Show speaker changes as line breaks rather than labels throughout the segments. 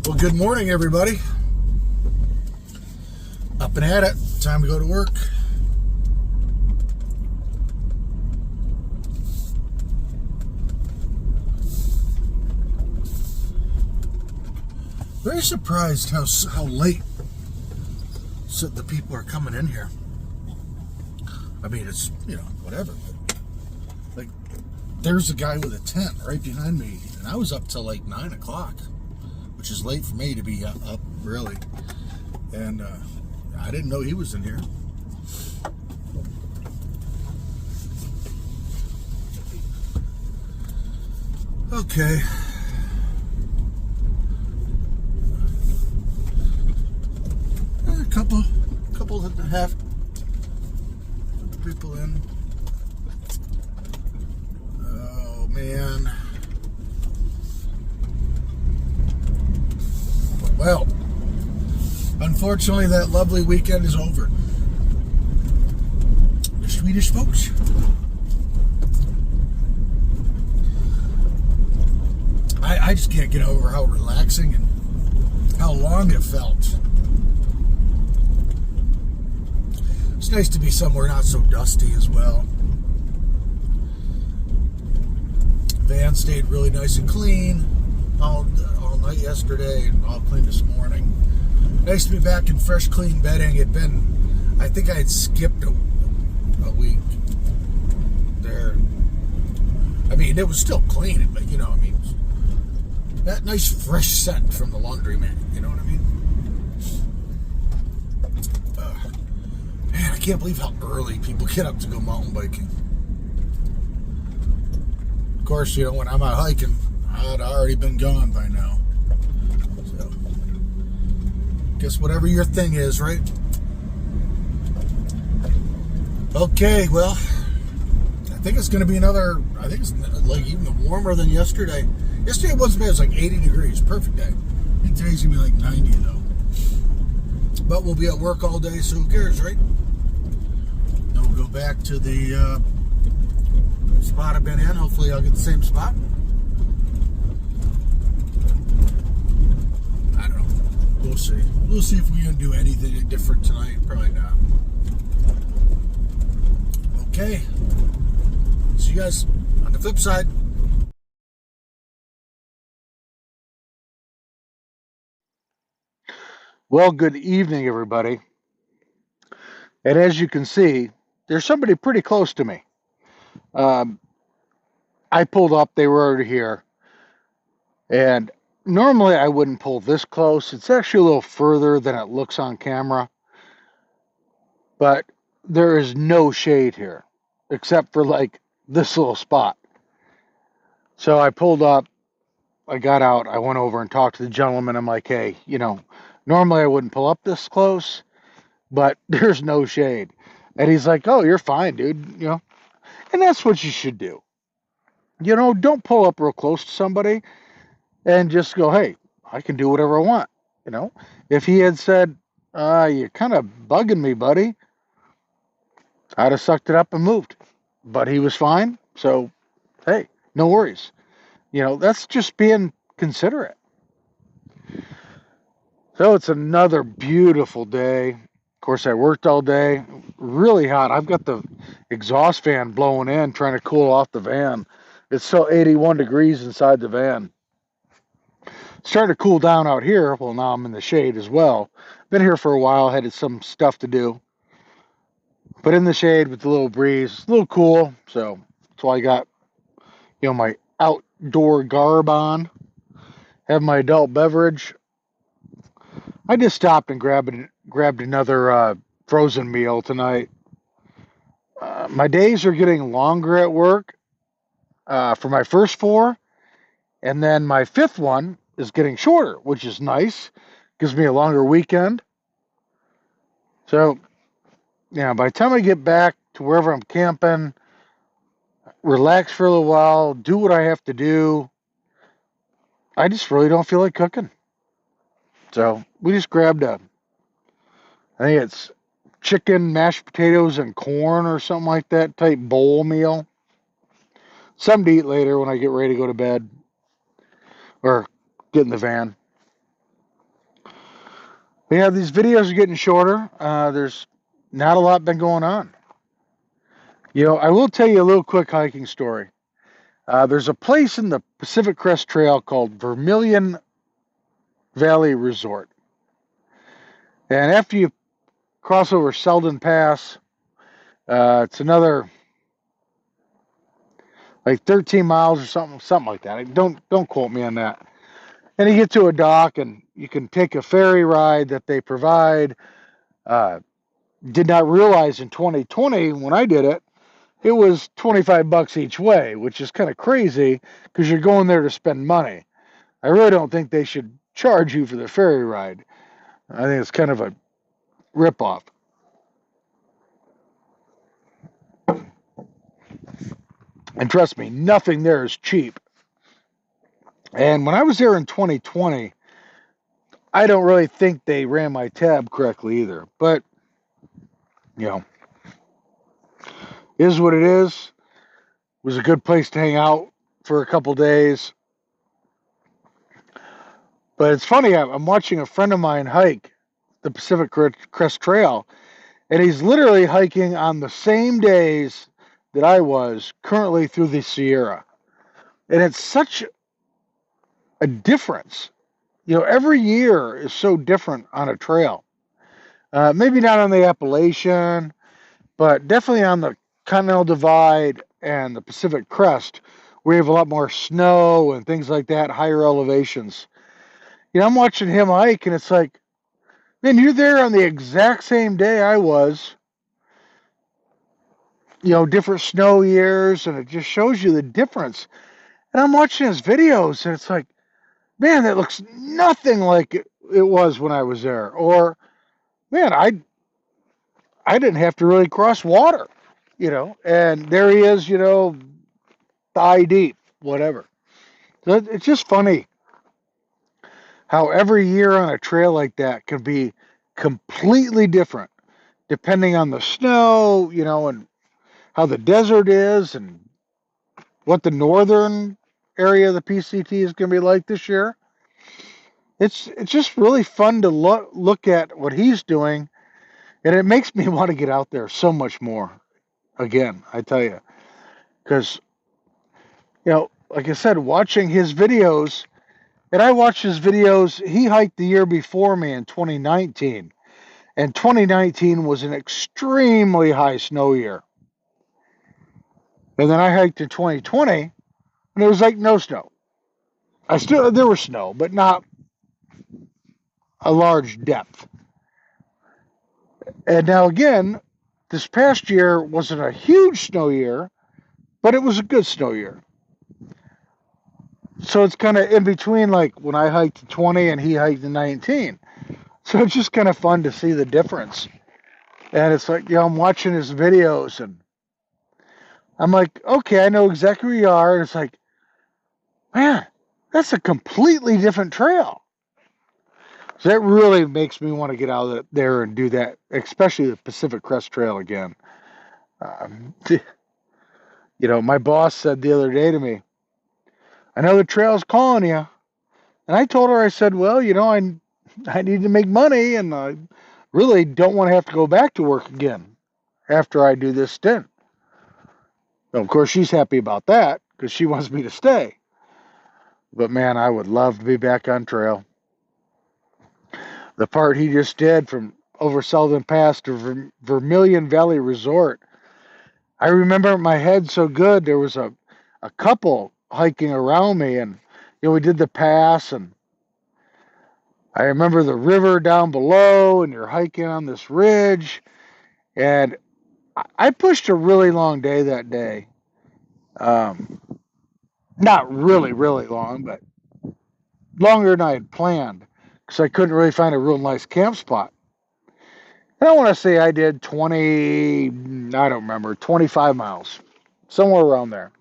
Well, good morning, everybody. Up and at it. Time to go to work. Very surprised how late the people are coming in here. I mean, it's, whatever. But, like, there's a guy with a tent right behind me, and I was up till like 9 o'clock, which is late for me to be up, really. And I didn't know he was in here. Okay. Couple and a half people in. Oh man. Well, unfortunately, that lovely weekend is over. The Swedish folks. I just can't get over how relaxing and how long it felt. It's nice to be somewhere not so dusty as well. Van stayed really nice and clean all night yesterday and all clean this morning. Nice to be back in fresh, clean bedding. I think I had skipped a week there. I mean, it was still clean, but that nice fresh scent from the laundromat. You know what I mean? Man, I can't believe how early people get up to go mountain biking. Of course, when I'm out hiking, I'd already been gone by now. So, guess whatever your thing is, right? Okay, well, I think it's going to be I think it's like even warmer than yesterday. Yesterday wasn't bad, it was like 80 degrees, perfect day. I think today's going to be like 90 though. But we'll be at work all day, so who cares, right? Then we'll go back to the spot I've been in. Hopefully I'll get the same spot. I don't know. We'll see. We'll see if we're going to do anything different tonight. Probably not. Okay. See you guys on the flip side. Well, good evening, everybody. And as you can see, there's somebody pretty close to me. I pulled up, they were already here. And normally I wouldn't pull this close. It's actually a little further than it looks on camera. But there is no shade here, except for like this little spot. So I pulled up, I got out, I went over and talked to the gentleman. I'm like, hey, normally I wouldn't pull up this close, but there's no shade. And he's like, oh, you're fine, dude. And that's what you should do. Don't pull up real close to somebody and just go, hey, I can do whatever I want. If he had said, you're kind of bugging me, buddy, I'd have sucked it up and moved. But he was fine. So, hey, no worries. That's just being considerate. So it's another beautiful day. Of course, I worked all day. Really hot. I've got the exhaust fan blowing in, trying to cool off the van. It's still 81 degrees inside the van. Started to cool down out here. Well, now I'm in the shade as well. Been here for a while. Had some stuff to do. But in the shade with the little breeze. It's a little cool. So that's why I got, my outdoor garb on. Have my adult beverage. I just stopped and grabbed another frozen meal tonight. My days are getting longer at work for my first 4. And then my 5th one is getting shorter, which is nice. Gives me a longer weekend. So, by the time I get back to wherever I'm camping, relax for a little while, do what I have to do, I just really don't feel like cooking. So, we just grabbed I think it's chicken, mashed potatoes, and corn or something like that type bowl meal. Something to eat later when I get ready to go to bed or get in the van. yeah, these videos are getting shorter. There's not a lot been going on. I will tell you a little quick hiking story. There's a place in the Pacific Crest Trail called Vermilion Valley Resort. And after you cross over Selden Pass, it's another like 13 miles or something like that. Don't quote me on that. And you get to a dock, and you can take a ferry ride that they provide. Did not realize in 2020 when I did it, it was $25 each way, which is kind of crazy because you're going there to spend money. I really don't think they should charge you for the ferry ride. I think it's kind of a ripoff. And trust me, nothing there is cheap. And when I was there in 2020, I don't really think they ran my tab correctly either. But, you know, is what it is. It was a good place to hang out for a couple days. But it's funny, I'm watching a friend of mine hike the Pacific Crest Trail, and he's literally hiking on the same days that I was currently through the Sierra. And it's such a difference. Every year is so different on a trail. Maybe not on the Appalachian, but definitely on the Continental Divide and the Pacific Crest, where you have a lot more snow and things like that, higher elevations. I'm watching him hike, and it's like, man, you're there on the exact same day I was. Different snow years, and it just shows you the difference. And I'm watching his videos, and it's like, man, that looks nothing like it was when I was there. Or, man, I didn't have to really cross water, and there he is, thigh deep, whatever. So it's just funny how every year on a trail like that can be completely different depending on the snow, and how the desert is and what the northern area of the PCT is going to be like this year. It's just really fun to look at what he's doing, and it makes me want to get out there so much more. Again, I tell you, because like I said, watching his videos, and I watched his videos. He hiked the year before me in 2019, and 2019 was an extremely high snow year. And then I hiked in 2020, and it was like no snow. There was snow, but not a large depth. And now again, this past year wasn't a huge snow year, but it was a good snow year. So it's kind of in between, like when I hiked in 20 and he hiked in 19. So it's just kind of fun to see the difference. And it's like, I'm watching his videos, and I'm like, okay, I know exactly where you are. And it's like, man, that's a completely different trail. So that really makes me want to get out there and do that, especially the Pacific Crest Trail again. My boss said the other day to me, I know the trail's calling you. And I told her, I said, well, I need to make money, and I really don't want to have to go back to work again after I do this stint. Well, of course, she's happy about that because she wants me to stay. But man, I would love to be back on trail. The part he just did from over Selden Pass to Vermilion Valley Resort, I remember in my head so good. There was a couple hiking around me, and we did the pass, and I remember the river down below, and you're hiking on this ridge, and I pushed a really long day that day. Not really, really long, but longer than I had planned because I couldn't really find a real nice camp spot. And I want to say I did 20, I don't remember, 25 miles, somewhere around there.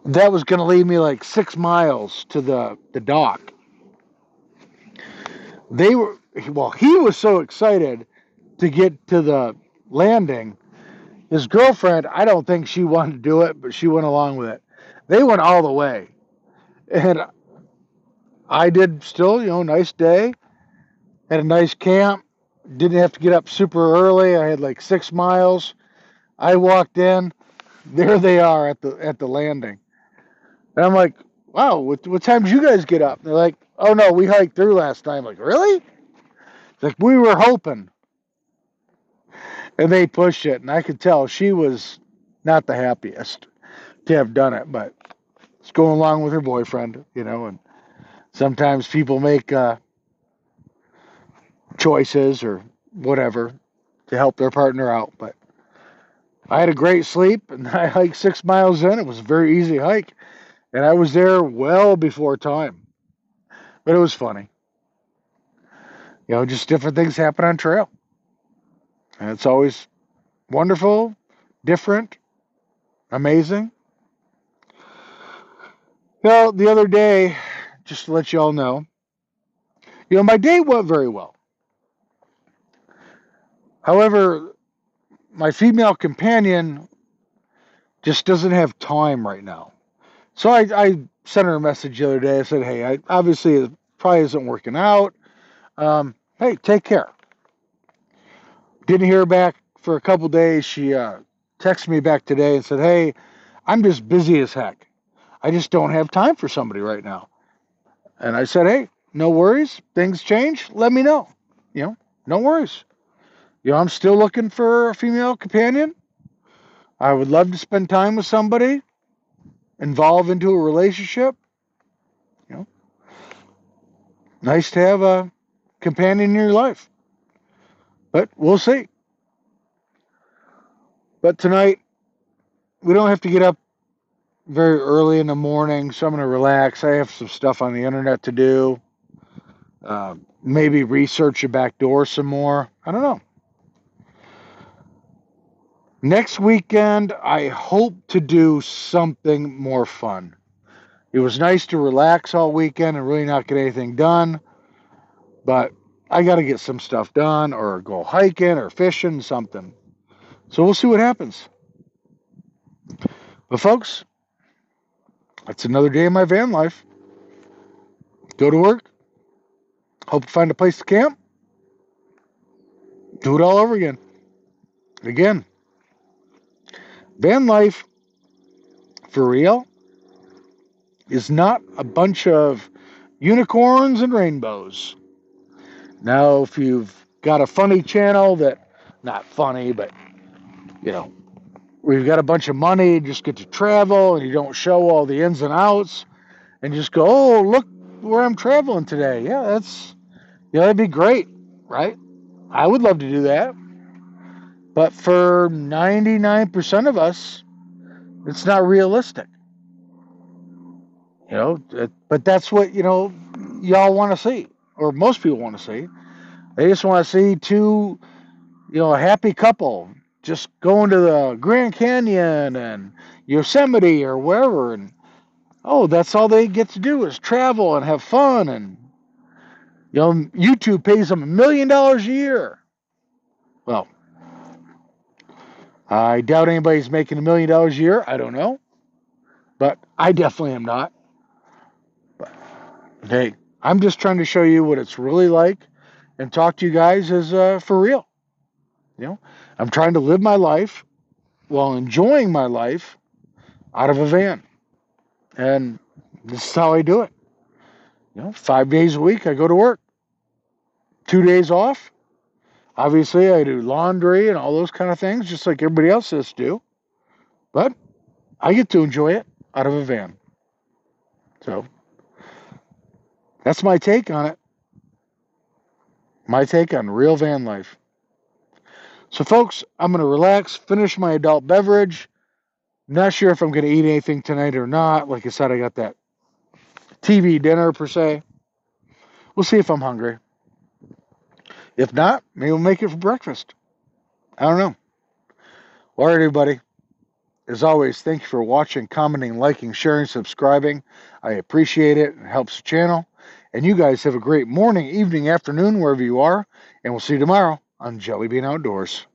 That was going to leave me like 6 miles to the dock. He was so excited to get to the landing. His girlfriend, I don't think she wanted to do it, but she went along with it. They went all the way. And I did still, nice day. Had a nice camp. Didn't have to get up super early. I had like 6 miles. I walked in. There they are at the landing. And I'm like, wow, what time did you guys get up? And they're like, oh no, we hiked through last night. I'm like, really? It's like, we were hoping. And they pushed it. And I could tell she was not the happiest to have done it, but it's going along with her boyfriend, and sometimes people make choices or whatever to help their partner out. But I had a great sleep, and I hiked 6 miles in. It was a very easy hike, and I was there well before time. But it was funny. Just different things happen on trail. And it's always wonderful, different, amazing. The other day, just to let you all know, my day went very well. However, my female companion just doesn't have time right now. So I sent her a message the other day. I said, hey, obviously it probably isn't working out. Hey, take care. Didn't hear back for a couple days. She texted me back today and said, hey, I'm just busy as heck. I just don't have time for somebody right now. And I said, hey, no worries. Things change. Let me know. No worries. I'm still looking for a female companion. I would love to spend time with somebody, involve into a relationship. Nice to have a companion in your life. But we'll see. But tonight, we don't have to get up very early in the morning, so I'm going to relax. I have some stuff on the internet to do. Maybe research the back door some more. I don't know. Next weekend, I hope to do something more fun. It was nice to relax all weekend and really not get anything done, but I got to get some stuff done or go hiking or fishing, something. So we'll see what happens. But folks, that's another day in my van life. Go to work. Hope to find a place to camp. Do it all over again. Again, van life, for real, is not a bunch of unicorns and rainbows. Now, if you've got a funny channel that, not funny, but, where you've got a bunch of money, just get to travel, and you don't show all the ins and outs, and just go, oh, look where I'm traveling today. Yeah, that'd be great, right? I would love to do that. But for 99% of us, it's not realistic. But that's what, y'all want to see, or most people want to see. They just want to see two, a happy couple just going to the Grand Canyon and Yosemite or wherever, and that's all they get to do is travel and have fun, and YouTube pays them $1 million a year. Well, I doubt anybody's making $1 million a year. I don't know, but I definitely am not. But hey, I'm just trying to show you what it's really like and talk to you guys as for real. I'm trying to live my life while enjoying my life out of a van. And this is how I do it. 5 days a week I go to work. 2 days off. Obviously, I do laundry and all those kind of things, just like everybody else has to do. But I get to enjoy it out of a van. So that's my take on it. My take on real van life. So, folks, I'm going to relax, finish my adult beverage. Not sure if I'm going to eat anything tonight or not. Like I said, I got that TV dinner, per se. We'll see if I'm hungry. If not, maybe we'll make it for breakfast. I don't know. All right, everybody. As always, thank you for watching, commenting, liking, sharing, subscribing. I appreciate it. It helps the channel. And you guys have a great morning, evening, afternoon, wherever you are. And we'll see you tomorrow on Jellybean Outdoors.